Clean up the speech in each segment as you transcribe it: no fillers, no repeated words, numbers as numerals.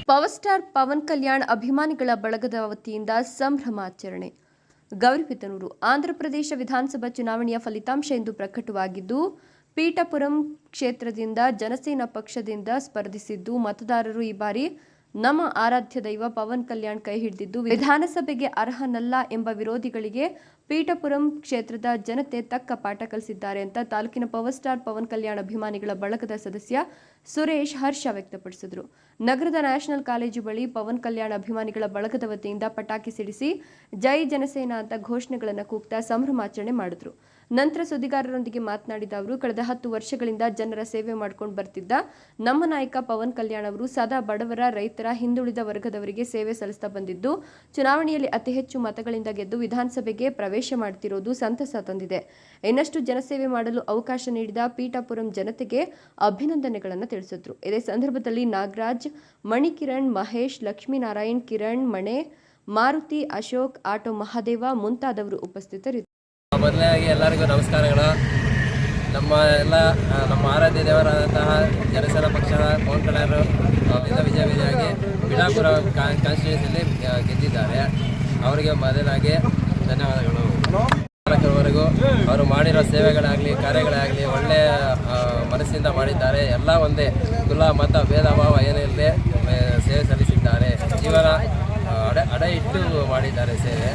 Power star Pavan Kalyan ಅಭಿಮಾನಿಗಳ ಬಳಗದ ವತಿಯಿಂದ ಸಂಭ್ರಮಾಚರಣೆ. ಗೌರಿಬಿದನೂರು ಆಂಧ್ರಪ್ರದೇಶ ವಿಧಾನಸಭಾ ಚುನಾವಣೆಯ ಫಲಿತಾಂಶ ಇಂದು ಪ್ರಕಟವಾಗಿದ್ದು, ಪೀಠಾಪುರಂ ಕ್ಷೇತ್ರದಿಂದ ಜನಸೇನಾ ಪಕ್ಷದಿಂದ ಸ್ಪರ್ಧಿಸಿದ್ದು ಮತದಾರರು ಈ ಬಾರಿ ನಮ್ಮ ಆರಾಧ್ಯ ದೈವ ಪವನ್ ಕಲ್ಯಾಣ್ ಕೈ ಹಿಡಿದಿದ್ದು ವಿಧಾನಸಭೆಗೆ ಅರ್ಹನಲ್ಲ ಎಂಬ ವಿರೋಧಿಗಳಿಗೆ ಪೀಠಾಪುರಂ ಕ್ಷೇತ್ರದ ಜನತೆ ತಕ್ಕ ಪಾಠ ಕಲಿಸಿದ್ದಾರೆ ಅಂತ ತಾಲೂಕಿನ ಪವರ್ ಸ್ಟಾರ್ ಪವನ್ ಕಲ್ಯಾಣ್ ಅಭಿಮಾನಿಗಳ ಬಳಗದ ಸದಸ್ಯ ಸುರೇಶ್ ಹರ್ಷ ವ್ಯಕ್ತಪಡಿಸಿದರು. ನಗರದ ನ್ಯಾಷನಲ್ ಕಾಲೇಜು ಬಳಿ ಪವನ್ ಕಲ್ಯಾಣ್ ಅಭಿಮಾನಿಗಳ ಬಳಗದ ವತಿಯಿಂದ ಪಟಾಕಿ ಸಿಡಿಸಿ ಜೈ ಜನಸೇನಾ ಅಂತ ಘೋಷಣೆಗಳನ್ನು ಕೂಗ್ತಾ ಸಂಭ್ರಮಾಚರಣೆ ಮಾಡಿದ್ರು. ನಂತರ ಸುದ್ದಿಗಾರರೊಂದಿಗೆ ಮಾತನಾಡಿದ ಅವರು, ಕಳೆದ 10 ವರ್ಷಗಳಿಂದ ಜನರ ಸೇವೆ ಮಾಡಿಕೊಂಡು ಬರ್ತಿದ್ದ ನಮ್ಮ ನಾಯಕ ಪವನ್ ಕಲ್ಯಾಣ್ ಅವರು ಸದಾ ಬಡವರ, ರೈತರ, ಹಿಂದುಳಿದ ವರ್ಗದವರಿಗೆ ಸೇವೆ ಸಲ್ಲಿಸ್ತಾ ಬಂದಿದ್ದು, ಚುನಾವಣೆಯಲ್ಲಿ ಅತಿ ಹೆಚ್ಚು ಮತಗಳಿಂದ ಗೆದ್ದು ವಿಧಾನಸಭೆಗೆ ಪ್ರವೇಶ ಮಾಡುತ್ತಿರುವುದು ಸಂತಸ ತಂದಿದೆ. ಇನ್ನಷ್ಟು ಜನಸೇವೆ ಮಾಡಲು ಅವಕಾಶ ನೀಡಿದ ಪೀಠಾಪುರಂ ಜನತೆಗೆ ಅಭಿನಂದನೆಗಳನ್ನು ತಿಳಿಸಿದರು. ಇದೇ ಸಂದರ್ಭದಲ್ಲಿ ನಾಗರಾಜ್, ಮಣಿಕಿರಣ್, ಮಹೇಶ್, ಲಕ್ಷ್ಮೀನಾರಾಯಣ್, ಕಿರಣ್, ಮಣೆ, ಮಾರುತಿ, ಅಶೋಕ್, ಆಟೋ ಮಹಾದೇವ ಮುಂತಾದವರು ಉಪಸ್ಥಿತರಿದ್ದರು. ಮೊದಲನೇದಾಗಿ ಎಲ್ಲರಿಗೂ ನಮಸ್ಕಾರಗಳು. ನಮ್ಮ ಆರಾಧ್ಯ ದೇವರಾದಂತಹ ಜನಸೇನಾ ಪಕ್ಷದ ಪವನ್ ಕಲ್ಯಾಣ್ ವಿಜಯವಾಗಿ ಪೀಠಾಪುರ ಕಾನ್ಸ್ಟಿಟ್ಯೂನ್ಸಿಯಲ್ಲಿ ಗೆದ್ದಿದ್ದಾರೆ. ಅವರಿಗೆ ಮೊದಲಾಗಿ ಧನ್ಯವಾದಗಳು. ವರೆಗೂ ಅವರು ಮಾಡಿರೋ ಸೇವೆಗಳಾಗಲಿ, ಕಾರ್ಯಗಳಾಗಲಿ ಒಳ್ಳೆಯ ಮನಸ್ಸಿಂದ ಮಾಡಿದ್ದಾರೆ. ಎಲ್ಲ ಒಂದೇ ಕುಲ, ಮತ, ಭೇದ ಭಾವ ಏನಿಲ್ಲದೆ ಸೇವೆ ಸಲ್ಲಿಸಿದ್ದಾರೆ. ಜೀವನ ಅಡ ಇಟ್ಟು ಮಾಡಿದ್ದಾರೆ ಸೇವೆ.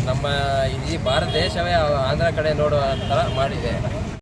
ನಮ್ಮ ಈ ಭಾರತ ದೇಶವೇ ಆಂಧ್ರ ಕಡೆ ನೋಡುವ ಥರ ಮಾಡಿದೆ.